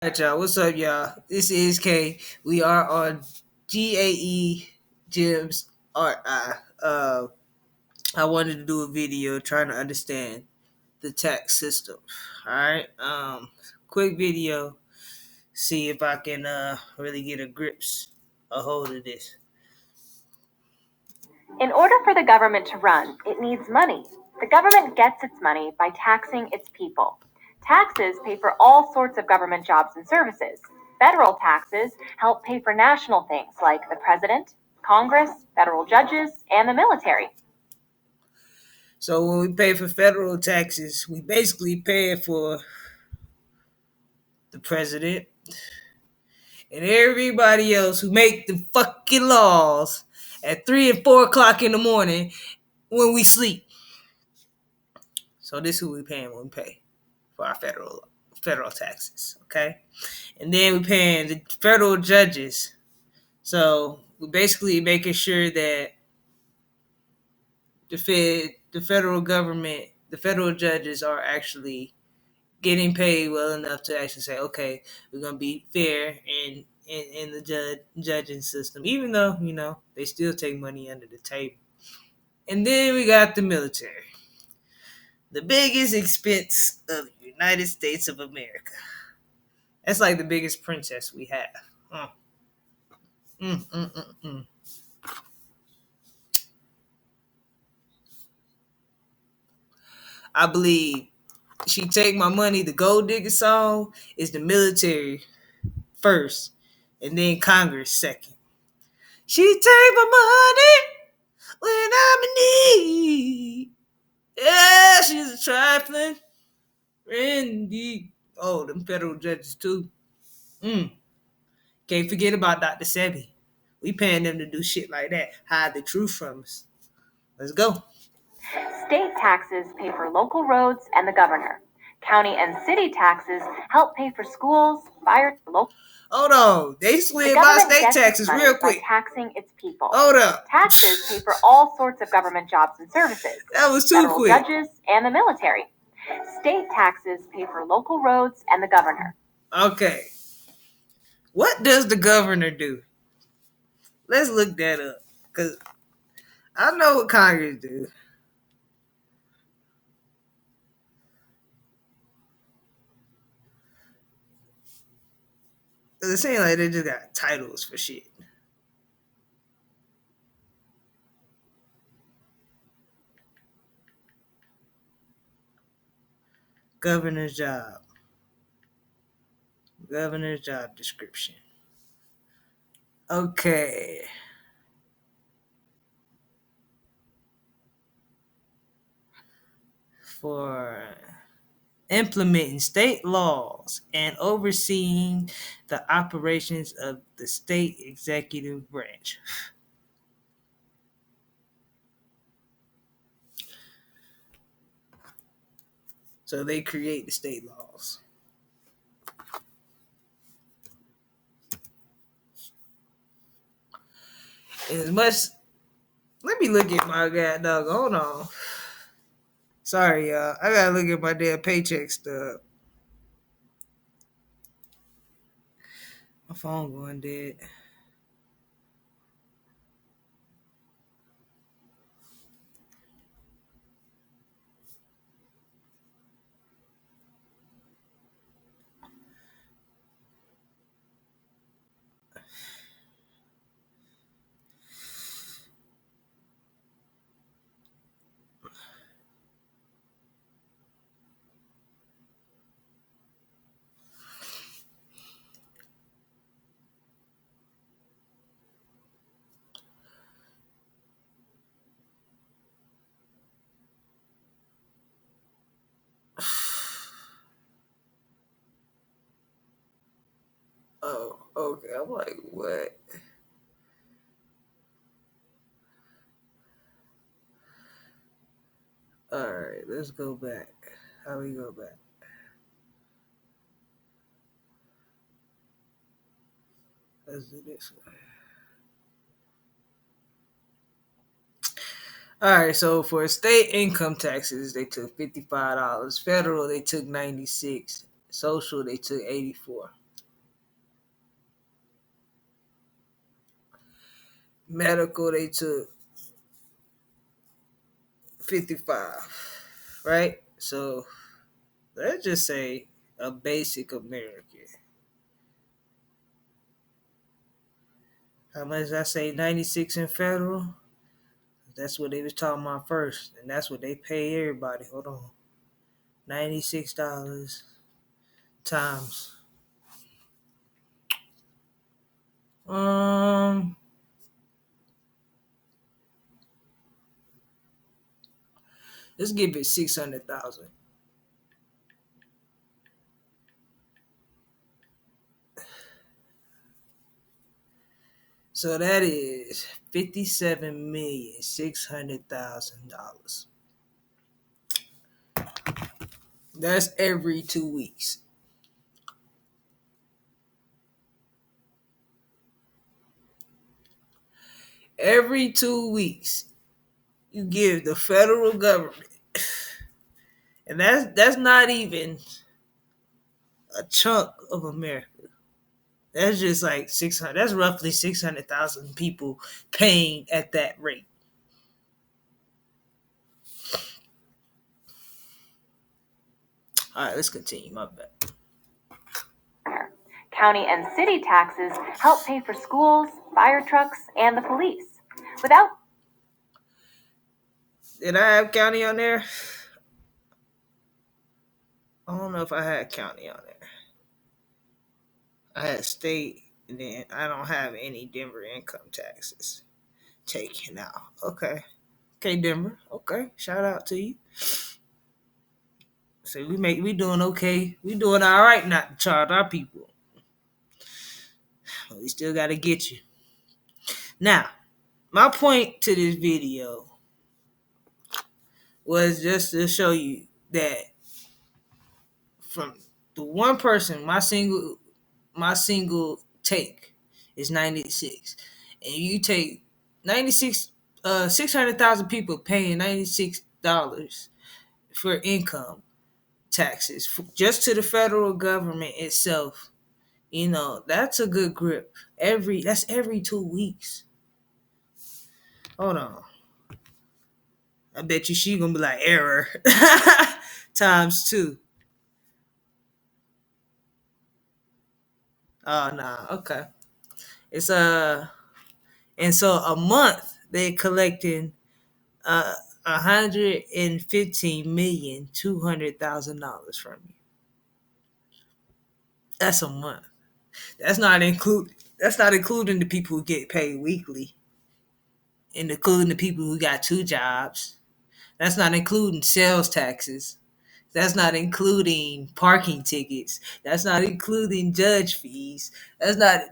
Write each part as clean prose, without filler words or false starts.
Alright, y'all. What's up, y'all? This is K. We are on GAE Gyms RI. I wanted to do a video trying to understand the tax system. All right. Quick video. See if I can really get a hold of this. In order for the government to run, it needs money. The government gets its money by taxing its people. Taxes pay for all sorts of government jobs and services. Federal taxes help pay for national things like the president, Congress, federal judges, and the military. So when we pay for federal taxes, we basically pay for the president and everybody else who make the fucking laws at 3 and 4 o'clock in the morning when we sleep. So this is who we paying when we pay for our federal taxes, okay? And then we paying the federal judges. So we basically making sure that the federal government, the federal judges are actually getting paid well enough to actually say, okay, we're gonna be fair in the judging system, even though they still take money under the table. And then we got the military, the biggest expense of the United States of America. That's like the biggest princess we have. Mm, mm, mm, mm. I believe She Take My Money, the Gold Digger song, is the military first, and then Congress second. She take my money when I'm in need. Yeah, she's a trifling indeed. Oh, them federal judges too. Mm. Can't forget about Dr. Sebi. We paying them to do shit like that. Hide the truth from us. Let's go. State taxes pay for local roads and the governor. County and city taxes help pay for schools, fire, local. Hold on. They The slid by government state gets its taxes money real by quick. taxing its people. Hold up. Taxes pay for all sorts of government jobs and services. That was too Federal quick. judges and the military. State taxes pay for local roads and the governor. Okay. What does the governor do? Let's look that up. Because I know what Congress do. It seems like they just got titles for shit. Governor's job. Governor's job description. Okay. For implementing state laws and overseeing the operations of the state executive branch. So they create the state laws. As much, let me look at my god dog. Hold on. Sorry, y'all. I gotta look at my damn paycheck stub. My phone going dead. Oh, okay. I'm like, what? All right, let's go back. How we go back? Let's do this one. All right, so for state income taxes, they took $55. Federal, they took 96. Social, they took 84. Medical, they took 55, right? So let's just say a basic American. How much did I say? 96 in federal? That's what they was talking about first. And that's what they pay everybody. Hold on. $96 times. Let's give it 600,000. So that is $57,600,000. That's every 2 weeks. Every 2 weeks, you give the federal government, and that's not even a chunk of America. That's just like 600. That's roughly 600,000 people paying at that rate. All right, let's continue. My bad. County and city taxes help pay for schools, fire trucks, and the police. Without Did I have county on there? I don't know if I had county on there. I had state, and then I don't have any Denver income taxes taken out. Okay. Okay, Denver. Okay. Shout out to you. So we doing okay. We doing all right not to charge our people. But we still gotta get you. Now, my point to this video was just to show you that from the one person, my single take is 96. And you take 96 600,000 people paying $96 for income taxes just to the federal government itself. That's a good grip. That's every 2 weeks. Hold on. I bet you she gonna be like error times 2. Oh nah, okay. It's and so a month they're collecting $115,200,000 from you. That's a month. That's not including the people who get paid weekly, and including the people who got 2 jobs. That's not including sales taxes. That's not including parking tickets. That's not including judge fees. That's not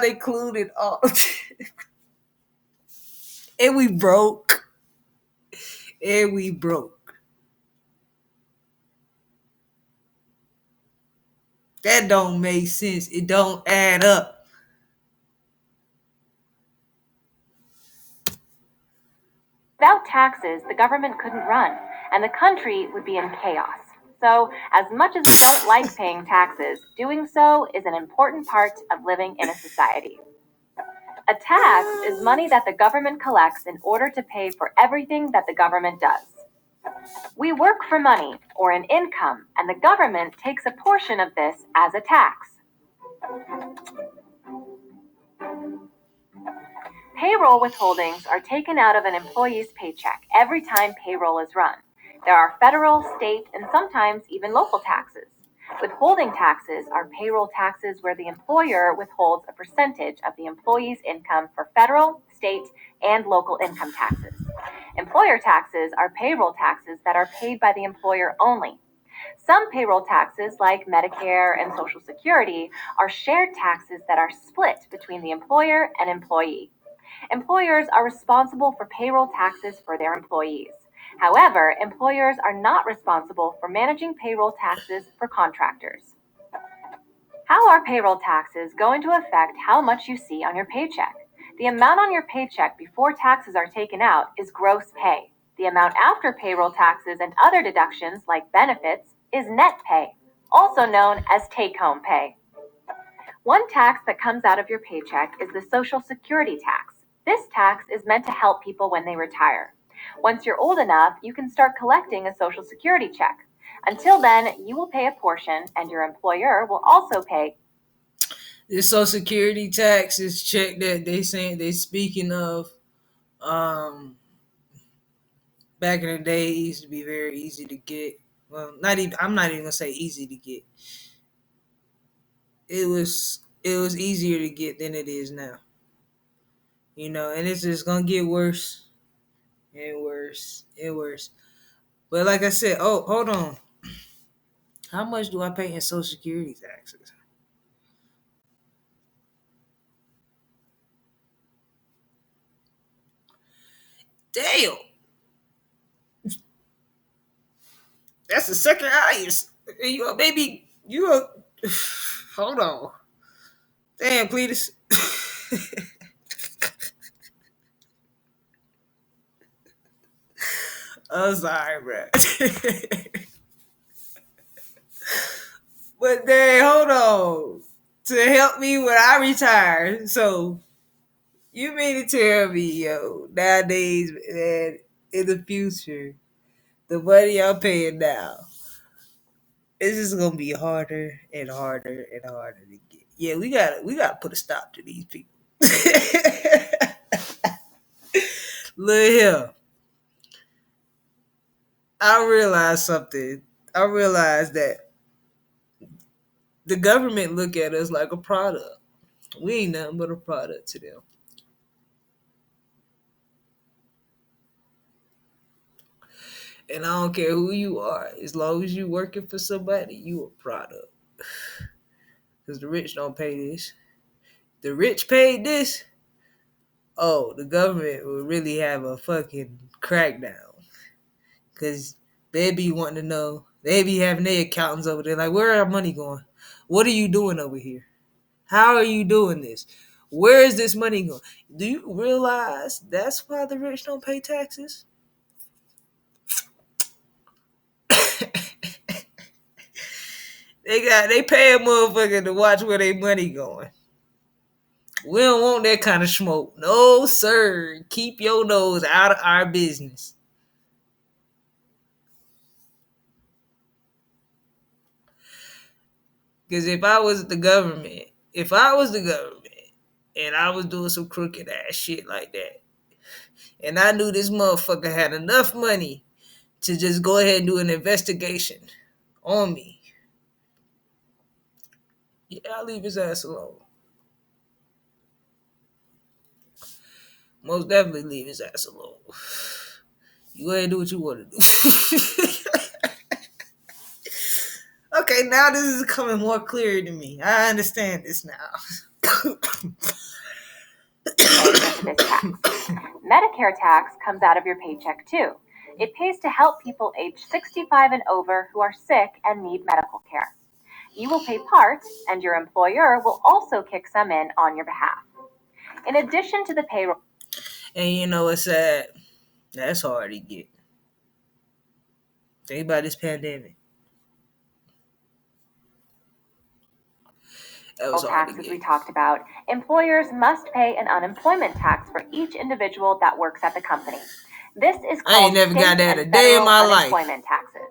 including all. And we broke. That don't make sense. It don't add up. Without taxes, the government couldn't run, and the country would be in chaos. So, as much as we don't like paying taxes, doing so is an important part of living in a society. A tax is money that the government collects in order to pay for everything that the government does. We work for money, or an income, and the government takes a portion of this as a tax. Payroll withholdings are taken out of an employee's paycheck every time payroll is run. There are federal, state, and sometimes even local taxes. Withholding taxes are payroll taxes where the employer withholds a percentage of the employee's income for federal, state, and local income taxes. Employer taxes are payroll taxes that are paid by the employer only. Some payroll taxes, like Medicare and Social Security, are shared taxes that are split between the employer and employee. Employers are responsible for payroll taxes for their employees. However, employers are not responsible for managing payroll taxes for contractors. How are payroll taxes going to affect how much you see on your paycheck? The amount on your paycheck before taxes are taken out is gross pay. The amount after payroll taxes and other deductions like benefits is net pay, also known as take-home pay. One tax that comes out of your paycheck is the Social Security tax. This tax is meant to help people when they retire. Once you're old enough, you can start collecting a Social Security check. Until then, you will pay a portion, and your employer will also pay. This Social Security tax is check that they speaking of. Um, Back in the day, it used to be very easy to get. Well, not even. I'm not even gonna say easy to get. It was easier to get than it is now. And it's just gonna get worse and worse and worse. But like I said, oh, hold on. How much do I pay in Social Security taxes? Damn, that's the second highest. Maybe you. Hold on. Damn, Cletus. I'm sorry, bro. But then, hold on. To help me when I retire. So, you mean to tell me, nowadays, man, in the future, the money I'm paying now, it's just gonna be harder and harder and harder to get. Yeah, we gotta put a stop to these people. Look here. I realized something. I realized that the government look at us like a product. We ain't nothing but a product to them. And I don't care who you are, as long as you working for somebody, you a product. Because the rich don't pay this. The rich paid this. Oh, the government will really have a fucking crackdown. Because they be wanting to know. They be having their accountants over there like, where are our money going? What are you doing over here? How are you doing this? Where is this money going? Do you realize that's why the rich don't pay taxes? They pay a motherfucker to watch where their money going. We don't want that kind of smoke. No, sir. Keep your nose out of our business. Because if I was the government and I was doing some crooked ass shit like that, and I knew this motherfucker had enough money to just go ahead and do an investigation on me, yeah, I'll leave his ass alone. Most definitely leave his ass alone. You go ahead and do what you want to do. Okay, now this is coming more clear to me. I understand this now. This tax. Medicare tax comes out of your paycheck too. It pays to help people age 65 and over who are sick and need medical care. You will pay part, and your employer will also kick some in on your behalf. In addition to the payroll. And you know what's sad? That's hard to get. Think about this pandemic. That was hard to Taxes get. we talked about, employers must pay an unemployment tax for each individual that works at the company. This is called I ain't never got that a day in my life. Unemployment taxes.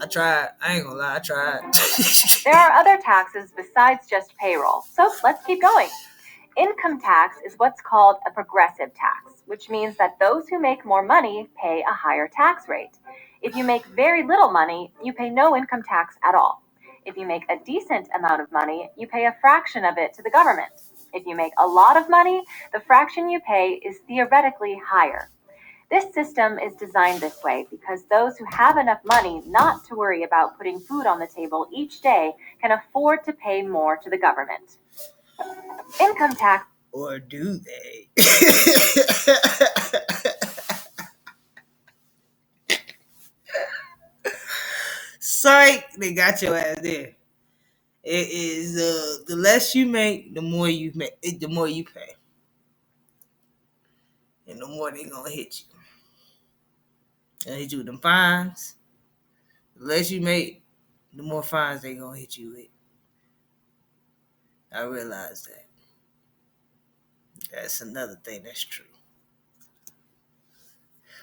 I tried. I ain't gonna lie, I tried. There are other taxes besides just payroll, so let's keep going. Income tax is what's called a progressive tax, which means that those who make more money pay a higher tax rate. If you make very little money, you pay no income tax at all. If you make a decent amount of money, you pay a fraction of it to the government. If you make a lot of money, the fraction you pay is theoretically higher. This system is designed this way because those who have enough money not to worry about putting food on the table each day can afford to pay more to the government. Income tax. Or do they? Psych, they got your ass there. It is the less you make, the more you pay, and the more they gonna hit you. They hit you with them fines. The less you make, the more fines they gonna hit you with. I realize that. That's another thing that's true.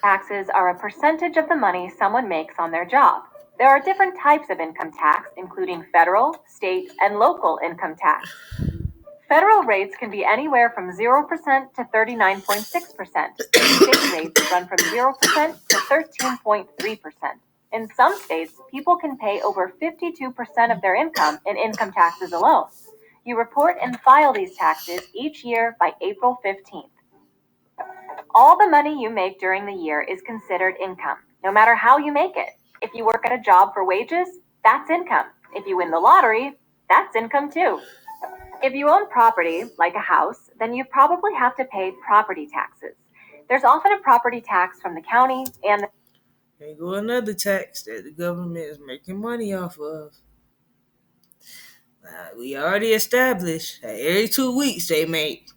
Taxes are a percentage of the money someone makes on their job. There are different types of income tax, including federal, state, and local income tax. Federal rates can be anywhere from 0% to 39.6%. State rates run from 0% to 13.3%. In some states, people can pay over 52% of their income in income taxes alone. You report and file these taxes each year by April 15th. All the money you make during the year is considered income, no matter how you make it. If you work at a job for wages, that's income. If you win the lottery, that's income too. If you own property, like a house, then you probably have to pay property taxes. There's often a property tax from the county and There go another tax that the government is making money off of. We already established that every 2 weeks they make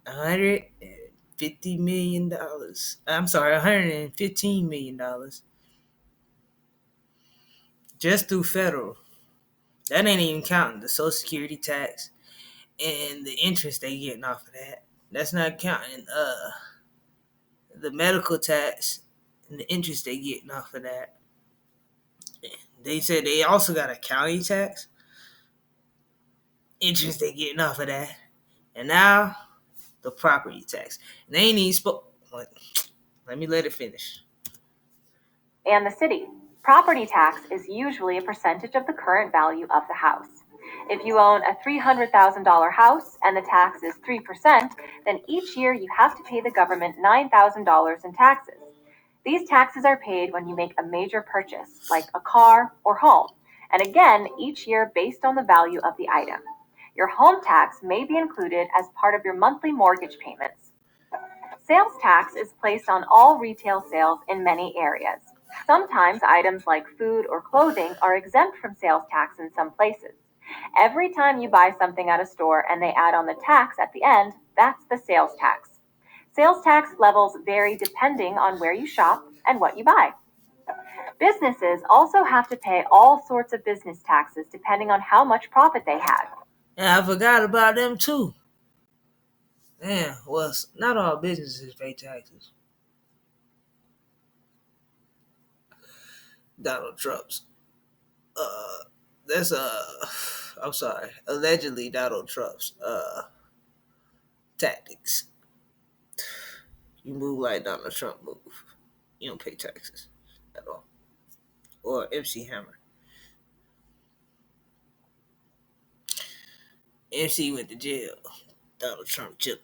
$150 million. I'm sorry, $115 million just through federal. That ain't even counting the Social Security tax and the interest they getting off of that. That's not counting the medical tax and the interest they getting off of that. They said they also got a county tax, interest they getting off of that, and now the property tax. And they ain't even spoke. Let me let it finish. the city. Property tax is usually a percentage of the current value of the house. If you own a $300,000 house and the tax is 3%, then each year you have to pay the government $9,000 in taxes. These taxes are paid when you make a major purchase, like a car or home, and again each year based on the value of the item. Your home tax may be included as part of your monthly mortgage payments. Sales tax is placed on all retail sales in many areas. Sometimes items like food or clothing are exempt from sales tax in some places. Every time you buy something at a store and they add on the tax at the end, that's the sales tax. Sales tax levels vary depending on where you shop and what you buy. Businesses also have to pay all sorts of business taxes depending on how much profit they had. And I forgot about them too. Man, well, not all businesses pay taxes. Donald Trump's. That's I'm sorry. Allegedly Donald Trump's tactics. You move like Donald Trump move. You don't pay taxes at all. Or MC Hammer. MC went to jail. Donald Trump chilling.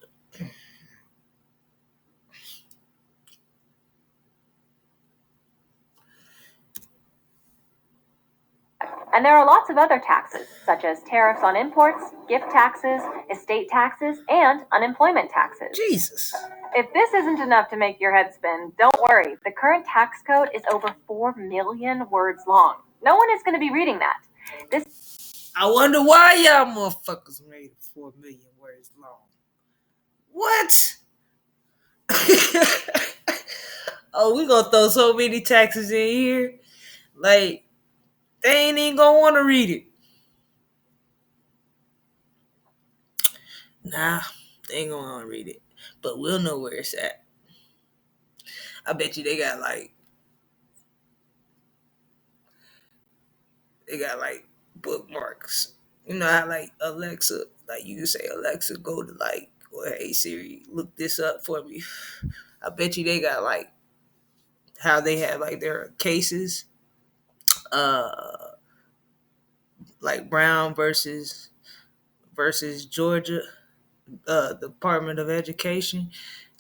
And there are lots of other taxes, such as tariffs on imports, gift taxes, estate taxes, and unemployment taxes. Jesus. If this isn't enough to make your head spin, don't worry. The current tax code is over 4 million words long. No one is going to be reading that. I wonder why y'all motherfuckers made it 4 million words long. What? Oh, we gonna throw so many taxes in here. Like, they ain't even gonna want to read it. Nah, they ain't gonna want to read it. But we'll know where it's at. I bet you they got bookmarks. You know how like Alexa, like you can say Alexa, go to like, or hey Siri, look this up for me. I bet you they got like how they have like their cases, uh, like Brown versus Georgia, Department of Education.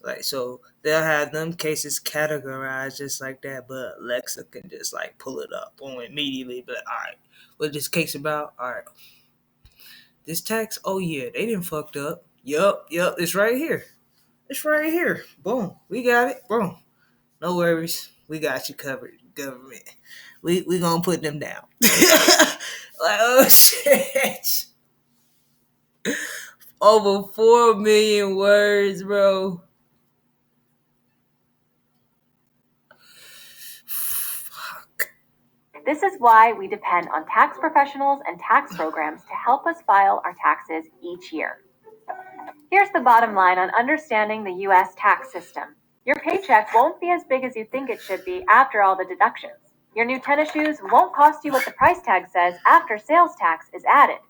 Like so, they'll have them cases categorized just like that, but Alexa can just like pull it up on immediately. But all right, what this case about? All right, this tax. Oh yeah, they didn't fucked up. Yup, it's right here. It's right here. Boom, we got it. Boom, no worries, we got you covered, government. We gonna put them down. Like oh shit, over 4 million words, bro. Fuck. This is why we depend on tax professionals and tax programs to help us file our taxes each year. Here's the bottom line on understanding the US tax system. Your paycheck won't be as big as you think it should be after all the deductions. Your new tennis shoes won't cost you what the price tag says after sales tax is added.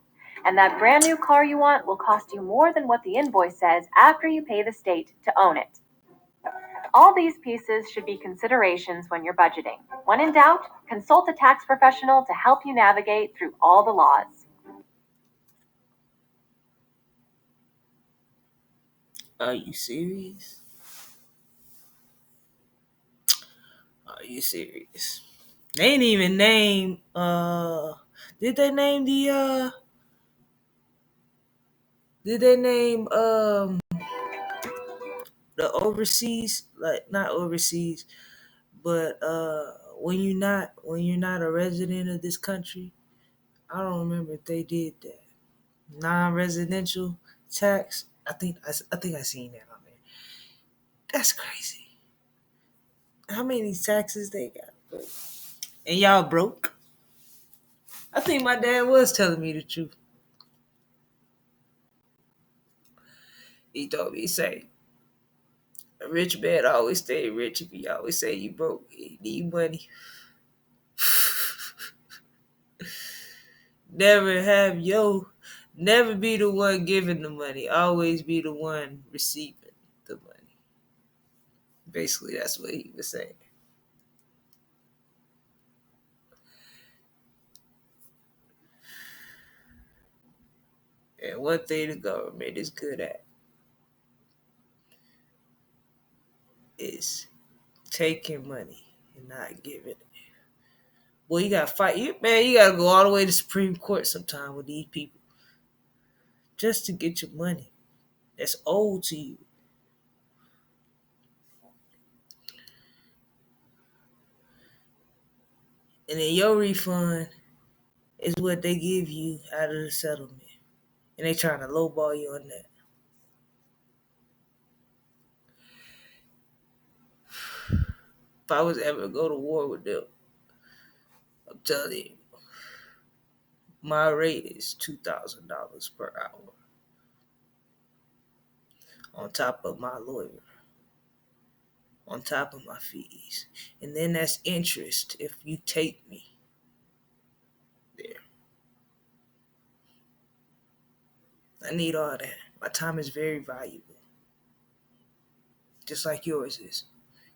And that brand new car you want will cost you more than what the invoice says after you pay the state to own it. All these pieces should be considerations when you're budgeting. When in doubt, consult a tax professional to help you navigate through all the laws. Are you serious? Are you serious? They didn't even name did they name the overseas, like not overseas, but when you're not a resident of this country? I don't remember if they did that. Non-residential tax. I think I seen that on there. That's crazy. How many taxes they got? And y'all broke? I think my dad was telling me the truth. He told me, he say, a rich man always stay rich. If he always say you broke, he need money. Never be the one giving the money. Always be the one receiving the money. Basically, that's what he was saying. And one thing the government is good at is taking money and not giving it. Boy, you gotta fight. You gotta go all the way to Supreme Court sometime with these people just to get your money that's owed to you. And then your refund is what they give you out of the settlement. And they trying to lowball you on that. If I was ever to go to war with them, I'm telling you, my rate is $2,000 per hour on top of my lawyer, on top of my fees. And then that's interest if you take me there. I need all that. My time is very valuable, just like yours is.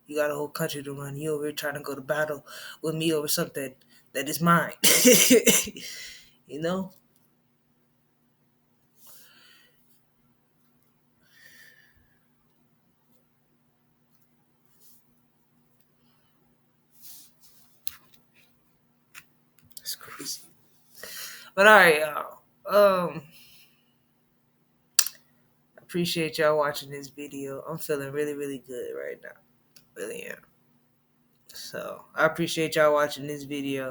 You got a whole country to run. You over here trying to go to battle with me over something that is mine. You know? It's crazy. But all right, y'all. Appreciate y'all watching this video. I'm feeling really, really good right now. Really am. So I appreciate y'all watching this video.